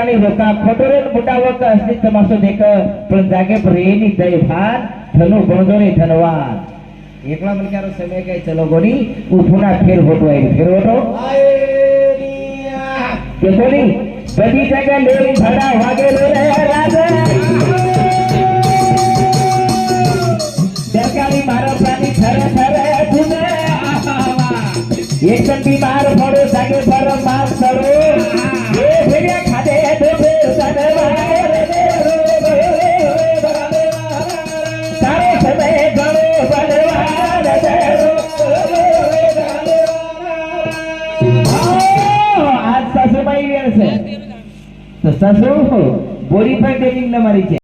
प्राणी होका खोटोरे मोठा वक असली तमाशो देख पण जागे प्रेमी दय भान धनु बणदोरे धनवान एकला मनकारो समय काय चलो गोनी उठुना फेर होतो आहे फेर होतो के गोनी बड़ी जगह ले भड़ा वागे रे राजा सरकारी मारो प्राणी थरे थरे तुने एक संती मार फोड़ो जागे पर मार करो ये भेड़िया खादे दो सारे समय गणो बलवान आज सासूबाई वेळ છે તો સાસુ બોરી પર ટેકિંગ ન મારી છે